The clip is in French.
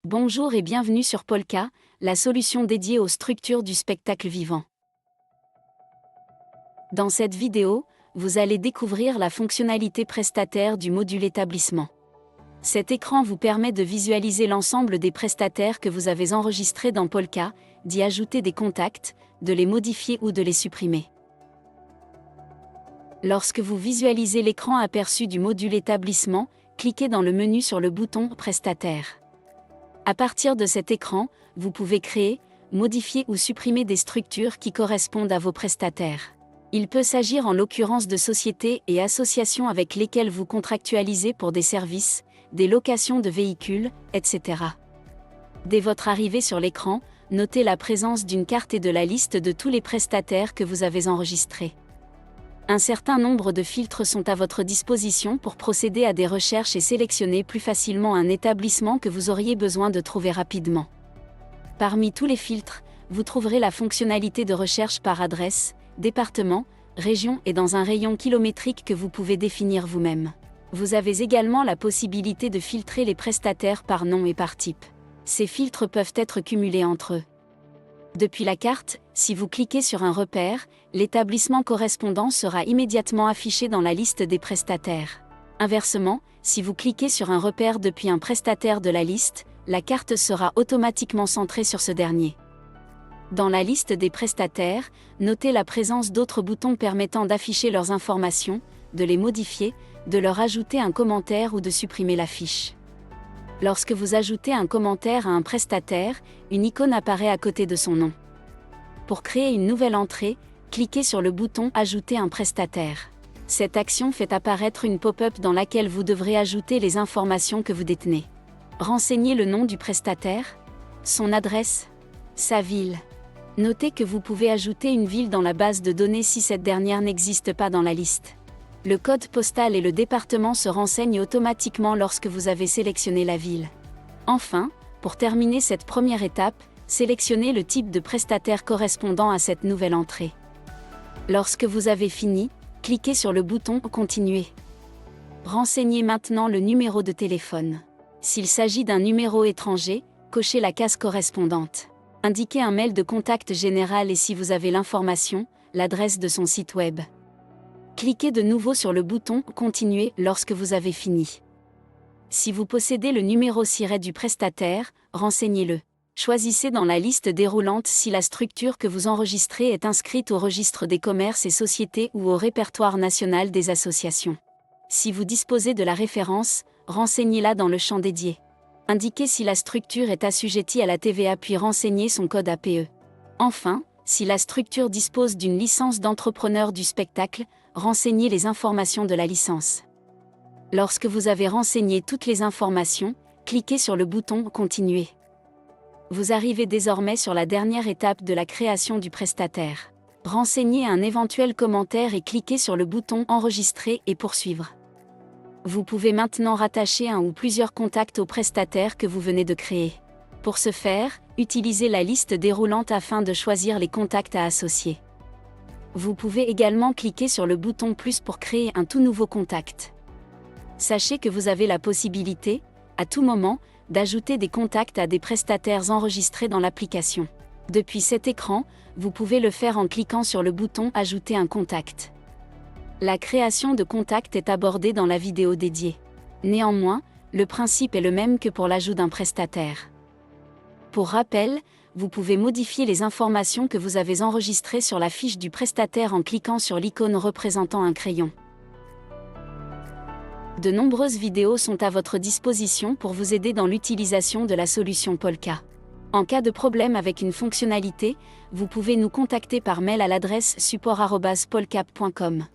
Bonjour et bienvenue sur Polka, la solution dédiée aux structures du spectacle vivant. Dans cette vidéo, vous allez découvrir la fonctionnalité prestataire du module établissement. Cet écran vous permet de visualiser l'ensemble des prestataires que vous avez enregistrés dans Polka, d'y ajouter des contacts, de les modifier ou de les supprimer. Lorsque vous visualisez l'écran aperçu du module établissement, cliquez dans le menu sur le bouton Prestataire. À partir de cet écran, vous pouvez créer, modifier ou supprimer des structures qui correspondent à vos prestataires. Il peut s'agir en l'occurrence de sociétés et associations avec lesquelles vous contractualisez pour des services, des locations de véhicules, etc. Dès votre arrivée sur l'écran, notez la présence d'une carte et de la liste de tous les prestataires que vous avez enregistrés. Un certain nombre de filtres sont à votre disposition pour procéder à des recherches et sélectionner plus facilement un établissement que vous auriez besoin de trouver rapidement. Parmi tous les filtres, vous trouverez la fonctionnalité de recherche par adresse, département, région et dans un rayon kilométrique que vous pouvez définir vous-même. Vous avez également la possibilité de filtrer les prestataires par nom et par type. Ces filtres peuvent être cumulés entre eux. Depuis la carte, si vous cliquez sur un repère, l'établissement correspondant sera immédiatement affiché dans la liste des prestataires. Inversement, si vous cliquez sur un repère depuis un prestataire de la liste, la carte sera automatiquement centrée sur ce dernier. Dans la liste des prestataires, notez la présence d'autres boutons permettant d'afficher leurs informations, de les modifier, de leur ajouter un commentaire ou de supprimer la fiche. Lorsque vous ajoutez un commentaire à un prestataire, une icône apparaît à côté de son nom. Pour créer une nouvelle entrée, cliquez sur le bouton « Ajouter un prestataire ». Cette action fait apparaître une pop-up dans laquelle vous devrez ajouter les informations que vous détenez. Renseignez le nom du prestataire, son adresse, sa ville. Notez que vous pouvez ajouter une ville dans la base de données si cette dernière n'existe pas dans la liste. Le code postal et le département se renseignent automatiquement lorsque vous avez sélectionné la ville. Enfin, pour terminer cette première étape, sélectionnez le type de prestataire correspondant à cette nouvelle entrée. Lorsque vous avez fini, cliquez sur le bouton « Continuer ». Renseignez maintenant le numéro de téléphone. S'il s'agit d'un numéro étranger, cochez la case correspondante. Indiquez un mail de contact général et si vous avez l'information, l'adresse de son site web. Cliquez de nouveau sur le bouton « Continuer » lorsque vous avez fini. Si vous possédez le numéro SIRET du prestataire, renseignez-le. Choisissez dans la liste déroulante si la structure que vous enregistrez est inscrite au registre des commerces et sociétés ou au répertoire national des associations. Si vous disposez de la référence, renseignez-la dans le champ dédié. Indiquez si la structure est assujettie à la TVA puis renseignez son code APE. Enfin, si la structure dispose d'une licence d'entrepreneur du spectacle, renseignez les informations de la licence. Lorsque vous avez renseigné toutes les informations, cliquez sur le bouton « Continuer ». Vous arrivez désormais sur la dernière étape de la création du prestataire. Renseignez un éventuel commentaire et cliquez sur le bouton « Enregistrer » et « Poursuivre ». Vous pouvez maintenant rattacher un ou plusieurs contacts au prestataire que vous venez de créer. Pour ce faire, utilisez la liste déroulante afin de choisir les contacts à associer. Vous pouvez également cliquer sur le bouton « Plus » pour créer un tout nouveau contact. Sachez que vous avez la possibilité, à tout moment, d'ajouter des contacts à des prestataires enregistrés dans l'application. Depuis cet écran, vous pouvez le faire en cliquant sur le bouton « Ajouter un contact ». La création de contacts est abordée dans la vidéo dédiée. Néanmoins, le principe est le même que pour l'ajout d'un prestataire. Pour rappel, vous pouvez modifier les informations que vous avez enregistrées sur la fiche du prestataire en cliquant sur l'icône représentant un crayon. De nombreuses vidéos sont à votre disposition pour vous aider dans l'utilisation de la solution Polka. En cas de problème avec une fonctionnalité, vous pouvez nous contacter par mail à l'adresse support@polka.com.